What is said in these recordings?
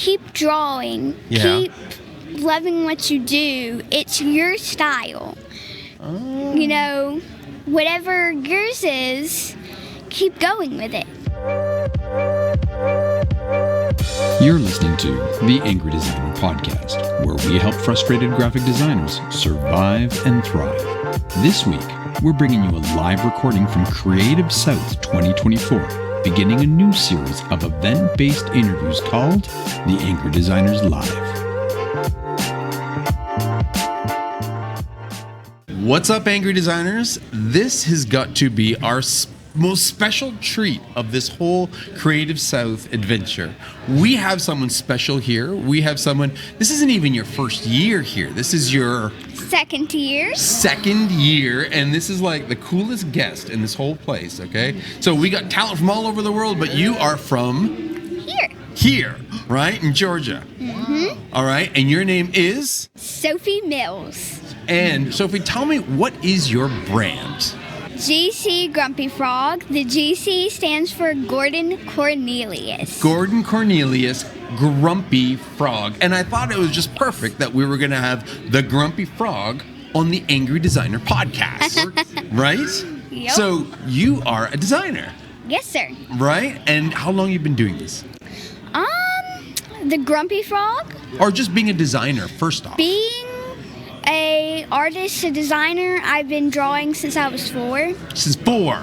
keep drawing. Yeah. Keep loving what you do. It's your style. Oh. You know, whatever yours is, keep going with it. You're listening to the Angry Designer Podcast, where we help frustrated graphic designers survive and thrive. This week, we're bringing you a live recording from Creative South 2024, beginning a new series of event-based interviews called The Angry Designers Live. What's up, Angry Designers? This has got to be our most special treat of this whole Creative South adventure. We have someone special here. We have someone, this isn't even your first year here. This is your Second year, and this is like the coolest guest in this whole place, okay? So we got talent from all over the world, but you are from here, right? In Georgia. Mm-hmm. All right, and your name is? Sophie Mills. And Sophie, tell me, what is your brand? GC Grumpy Frog. The GC stands for Gordon Cornelius. Gordon Cornelius Grumpy Frog. And I thought it was just perfect that we were going to have the Grumpy Frog on the Angry Designer podcast, right? Yep. So you are a designer. Yes, sir. Right? And how long have you been doing this? The Grumpy Frog. Or just being a designer, first off? Being a artist, a designer, I've been drawing since I was 4. Since 4.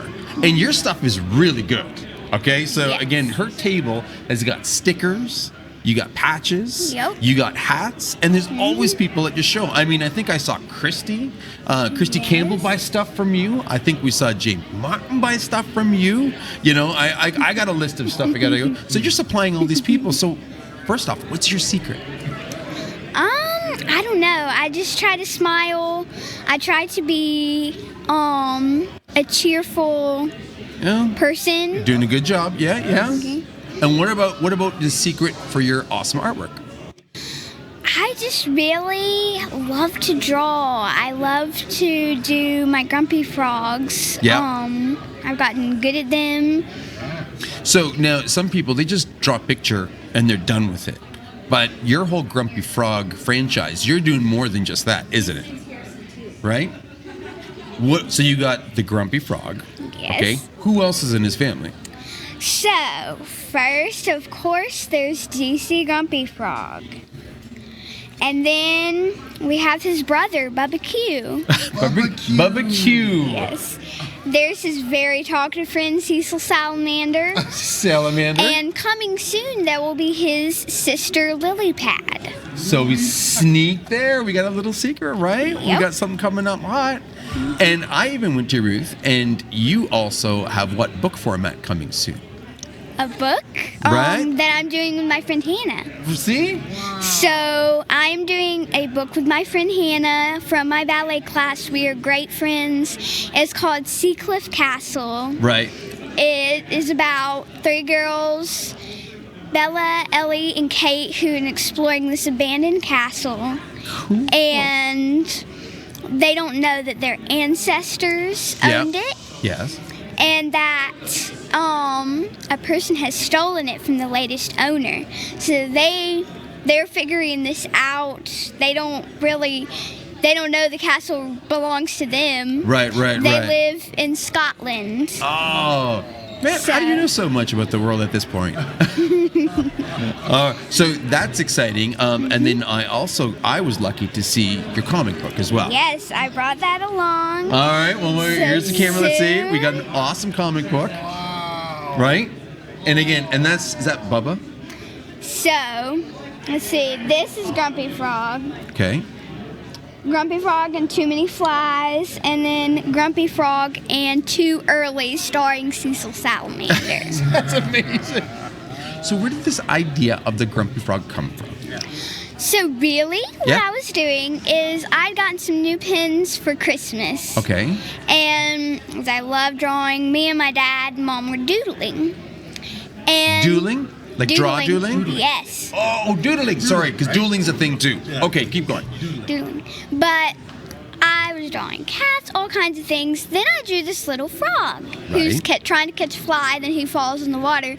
And your stuff is really good. Okay? So Yes. again, her table has got stickers, you got patches, Yep. you got hats, and there's always people at your show. I mean, I think I saw Christy Campbell buy stuff from you. I think we saw James Martin buy stuff from you. You know, I got a list of stuff I gotta go. So you're supplying all these people. So first off, what's your secret? I don't know. I just try to smile. I try to be a cheerful person. Doing a good job. Yeah. Okay. And what about the secret for your awesome artwork? I just really love to draw. I love to do my Grumpy Frogs. Yeah. I've gotten good at them. So now some people, they just draw a picture and they're done with it. But your whole Grumpy Frog franchise, you're doing more than just that, isn't it? Right? So you got the Grumpy Frog. Yes. Okay. Who else is in his family? So, first, of course, there's GC Grumpy Frog. And then we have his brother, Bubba Q. Bubba Q. Yes. There's his very talkative friend, Cecil Salamander. Salamander. And coming soon, there will be his sister, Lily Pad. So we sneak there. We got a little secret, right? Yep. We got something coming up hot. And I even went to Ruth, and you also have what book format coming soon? A book Right. that I'm doing with my friend Hannah. See? So I'm doing a book with my friend Hannah from my ballet class. We are great friends. It's called Seacliff Castle. Right. It is about 3 girls, Bella, Ellie, and Kate, who are exploring this abandoned castle. Cool. And they don't know that their ancestors owned it. Yes. And that a person has stolen it from the latest owner. So they're figuring this out. They don't know the castle belongs to them. Right. They live in Scotland. Oh, man, how do you know so much about the world at this point? So that's exciting. And then I was lucky to see your comic book as well. Yes, I brought that along. All right, well, here's the camera. Let's see. We got an awesome comic book. Right? And again, is that Bubba? So, let's see. This is Grumpy Frog. Okay. Grumpy Frog and Too Many Flies, and then Grumpy Frog and Too Early, starring Cecil Salamander. That's amazing. So where did this idea of the Grumpy Frog come from? So really, what I was doing is I'd gotten some new pens for Christmas. Okay. And as I love drawing, me and my dad and mom were doodling. And Doodling? Like draw doodling? Yes. Oh, doodling. Sorry, because doodling's a thing too. Yeah. Okay, keep going. Doodling. But I was drawing cats, all kinds of things. Then I drew this little frog who's trying to catch a fly, then he falls in the water.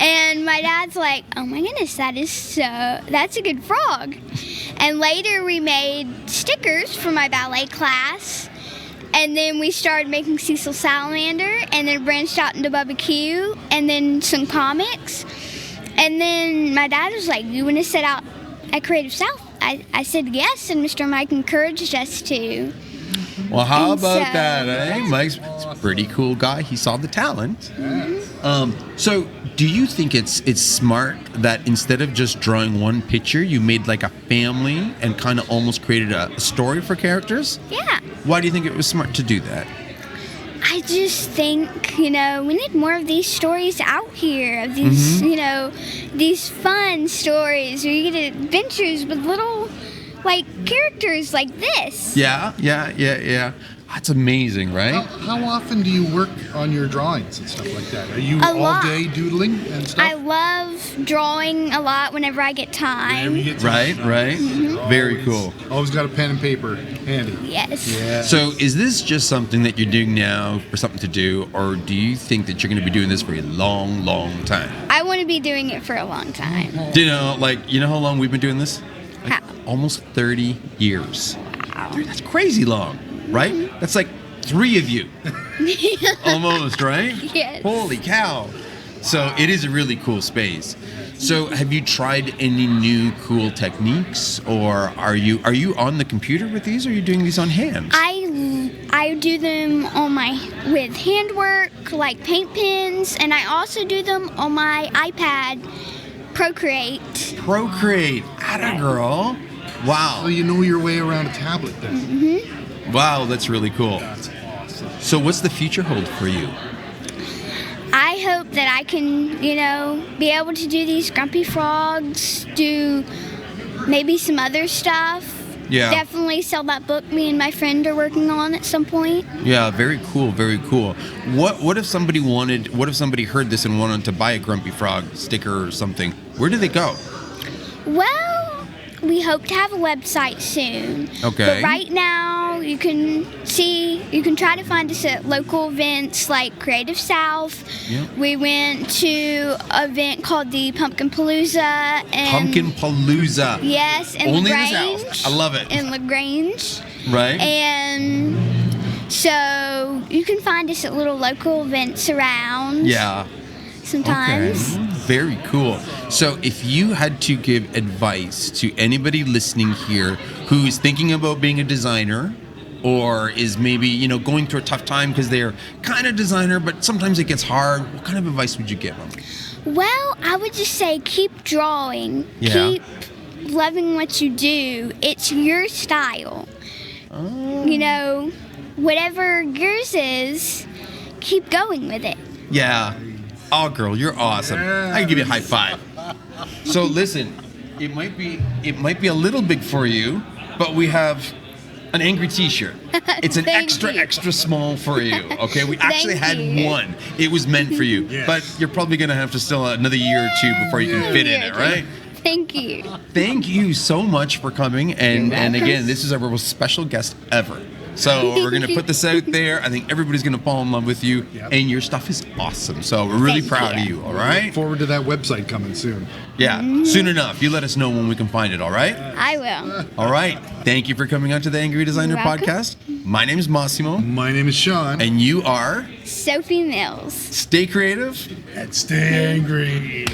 And my dad's like, oh my goodness, that's a good frog. And later we made stickers for my ballet class. And then we started making Cecil Salamander, and then branched out into Bubba Q, and then some comics. And then my dad was like, you want to set out at Creative South? I said yes, and Mr. Mike encouraged us to. Well, how about that, eh? Mike's a pretty cool guy. He saw the talent. So do you think it's smart that instead of just drawing one picture, you made like a family and kind of almost created a story for characters? Yeah. Why do you think it was smart to do that? I just think, we need more of these stories out here, of these, these fun stories where you get adventures with little, characters like this. Yeah. That's amazing, right? How often do you work on your drawings and stuff like that? Are you all day doodling and stuff? I love drawing a lot whenever I get time. Whenever you get time. Right. Mm-hmm. Very cool. Always got a pen and paper handy. Yes. Yeah. So is this just something that you're doing now for something to do, or do you think that you're going to be doing this for a long, long time? I want to be doing it for a long time. Do you know how long we've been doing this? How? Almost 30 years. Wow. Dude, that's crazy long, right? Mm-hmm. That's like 3 of you. Almost, right? Yes. Holy cow. So it is a really cool space. So have you tried any new cool techniques, or are you on the computer with these, or are you doing these on hand? I do them with handwork, like paint pens, and I also do them on my iPad, Procreate. Atta girl. Wow. So you know your way around a tablet then. Mm-hmm. Wow, that's really cool. That's awesome. So what's the future hold for you? I hope that I can, be able to do these grumpy frogs, do maybe some other stuff. Yeah. Definitely sell that book me and my friend are working on at some point. Yeah, very cool, very cool. What if somebody heard this and wanted to buy a Grumpy Frog sticker or something? Where do they go? Well, we hope to have a website soon. Okay. But right now, you can try to find us at local events like Creative South. Yep. We went to an event called the Pumpkin Palooza. Pumpkin Palooza. Yes, in Only LaGrange. in the South. I love it. In LaGrange. Right. And so you can find us at little local events around. Yeah. Sometimes. Okay. Very cool. So if you had to give advice to anybody listening here who's thinking about being a designer, or is maybe, going through a tough time because they're kind of designer, but sometimes it gets hard, what kind of advice would you give them? Well, I would just say keep drawing. Yeah. Keep loving what you do. It's your style. Oh. Whatever yours is, keep going with it. Yeah. Oh, girl, you're awesome. I can give you a high five. So listen, it might be a little big for you, but we have an angry T-shirt. It's an Thank you. extra small for you. Okay, we actually had Thank you. one. It was meant for you, Yes. but you're probably gonna have to still another year or two before you can fit in it, right? Thank you. Thank you so much for coming, and welcome. again, this is our most special guest ever. So we're gonna put this out there. I think everybody's gonna fall in love with you, Yep. and your stuff is awesome. So we're really Thank proud you. of you. All right? Forward to that website coming soon. Yeah, soon enough. You let us know when we can find it. All right? I will. All right. Thank you for coming on to the Angry Designer You're welcome. podcast. My name is Massimo, My name is Sean. and you are. Sophie Mills. Stay creative. And stay angry.